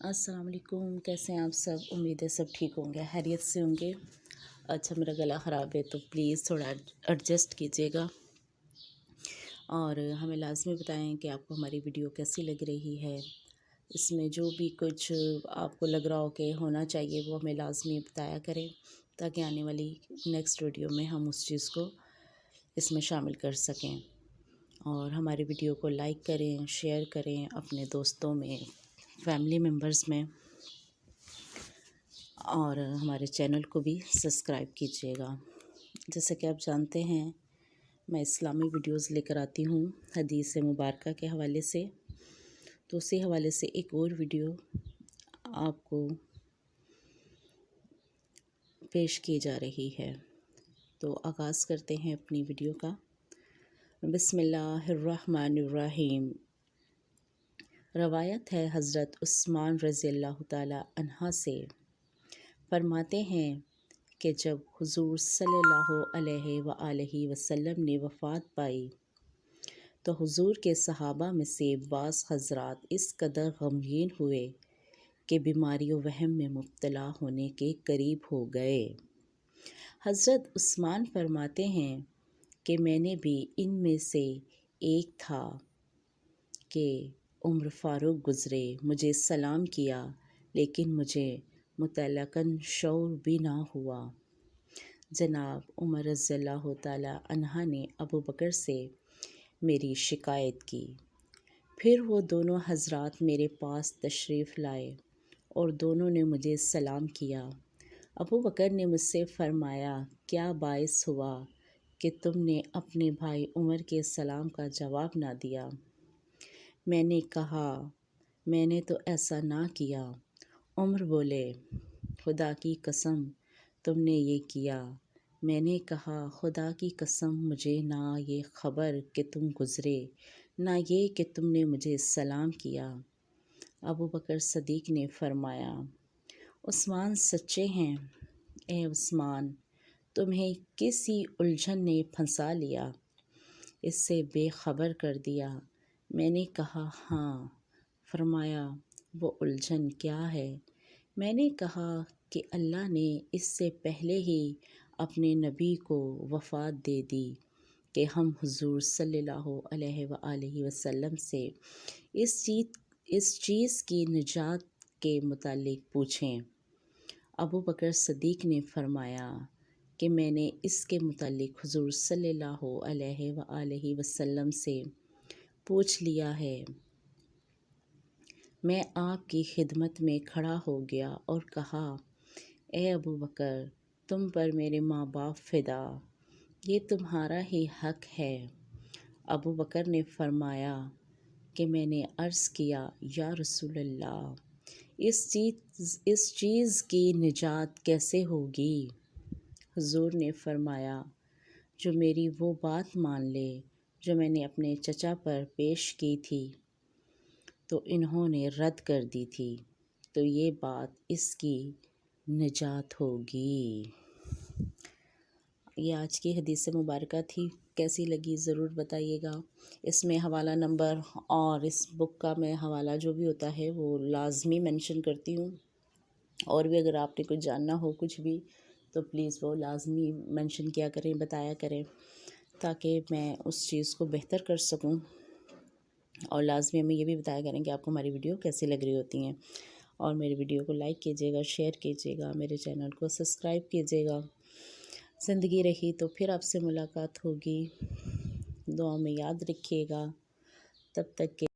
السلام علیکم، کیسے ہیں آپ سب؟ امید ہے سب ٹھیک ہوں گے، خیریت سے ہوں گے۔ اچھا، میرا گلا خراب ہے تو پلیز تھوڑا ایڈجسٹ کیجیے گا، اور ہمیں لازمی بتائیں کہ آپ کو ہماری ویڈیو کیسی لگ رہی ہے۔ اس میں جو بھی کچھ آپ کو لگ رہا ہو کہ ہونا چاہیے وہ ہمیں لازمی بتایا کریں، تاکہ آنے والی نیکسٹ ویڈیو میں ہم اس چیز کو اس میں شامل کر سکیں۔ اور ہماری ویڈیو کو لائک کریں، شیئر کریں اپنے دوستوں میں، فیملی ممبرز میں، اور ہمارے چینل کو بھی سبسکرائب کیجیے گا۔ جیسا کہ آپ جانتے ہیں، میں اسلامی ویڈیوز لے کر آتی ہوں حدیث مبارکہ کے حوالے سے، تو اسی حوالے سے ایک اور ویڈیو آپ کو پیش کی جا رہی ہے۔ تو آغاز کرتے ہیں اپنی ویڈیو کا۔ بسم اللہ الرحمن الرحیم۔ روایت ہے حضرت عثمان رضی اللہ تعالی عنہ سے، فرماتے ہیں کہ جب حضور صلی اللہ علیہ وآلہ وسلم نے وفات پائی تو حضور کے صحابہ میں سے بعض حضرات اس قدر غمگین ہوئے کہ بیماری و وہم میں مبتلا ہونے کے قریب ہو گئے۔ حضرت عثمان فرماتے ہیں کہ میں نے بھی ان میں سے ایک تھا کہ عمر فاروق گزرے، مجھے سلام کیا، لیکن مجھے مطلقاً شعور بھی نہ ہوا۔ جناب عمر رضی اللہ تعالی عنہ نے ابو بکر سے میری شکایت کی، پھر وہ دونوں حضرات میرے پاس تشریف لائے اور دونوں نے مجھے سلام کیا۔ ابو بکر نے مجھ سے فرمایا، کیا باعث ہوا کہ تم نے اپنے بھائی عمر کے سلام کا جواب نہ دیا؟ میں نے کہا، میں نے تو ایسا نہ کیا۔ عمر بولے، خدا کی قسم تم نے یہ کیا۔ میں نے کہا، خدا کی قسم مجھے نہ یہ خبر کہ تم گزرے، نہ یہ کہ تم نے مجھے سلام کیا۔ ابو بکر صدیق نے فرمایا، عثمان سچے ہیں۔ اے عثمان، تمہیں کسی الجھن نے پھنسا لیا، اس سے بے خبر کر دیا؟ میں نے کہا، ہاں۔ فرمایا، وہ الجھن کیا ہے؟ میں نے کہا کہ اللہ نے اس سے پہلے ہی اپنے نبی کو وفات دے دی کہ ہم حضور صلی اللہ علیہ وآلہ وسلم سے اس چیز کی نجات کے متعلق پوچھیں۔ ابو بکر صدیق نے فرمایا کہ میں نے اس کے متعلق حضور صلی اللہ علیہ وآلہ وسلم سے پوچھ لیا ہے۔ میں آپ کی خدمت میں کھڑا ہو گیا اور کہا، اے ابو بکر، تم پر میرے ماں باپ فدا، یہ تمہارا ہی حق ہے۔ ابو بکر نے فرمایا کہ میں نے عرض کیا، یا رسول اللہ، اس چیز کی نجات کیسے ہوگی؟ حضور نے فرمایا، جو میری وہ بات مان لے جو میں نے اپنے چچا پر پیش کی تھی تو انہوں نے رد کر دی تھی، تو یہ بات اس کی نجات ہوگی۔ یہ آج کی حدیث مبارکہ تھی، کیسی لگی ضرور بتائیے گا۔ اس میں حوالہ نمبر اور اس بک کا میں حوالہ جو بھی ہوتا ہے وہ لازمی مینشن کرتی ہوں، اور بھی اگر آپ نے کچھ جاننا ہو کچھ بھی تو پلیز وہ لازمی مینشن کیا کریں، بتایا کریں، تاکہ میں اس چیز کو بہتر کر سکوں، اور لازمی ہمیں یہ بھی بتایا کریں کہ آپ کو ہماری ویڈیو کیسی لگ رہی ہوتی ہیں۔ اور میری ویڈیو کو لائک کیجیے گا، شیئر کیجیے گا، میرے چینل کو سبسکرائب کیجیے گا۔ زندگی رہی تو پھر آپ سے ملاقات ہوگی، دعا میں یاد رکھیے گا۔ تب تک کے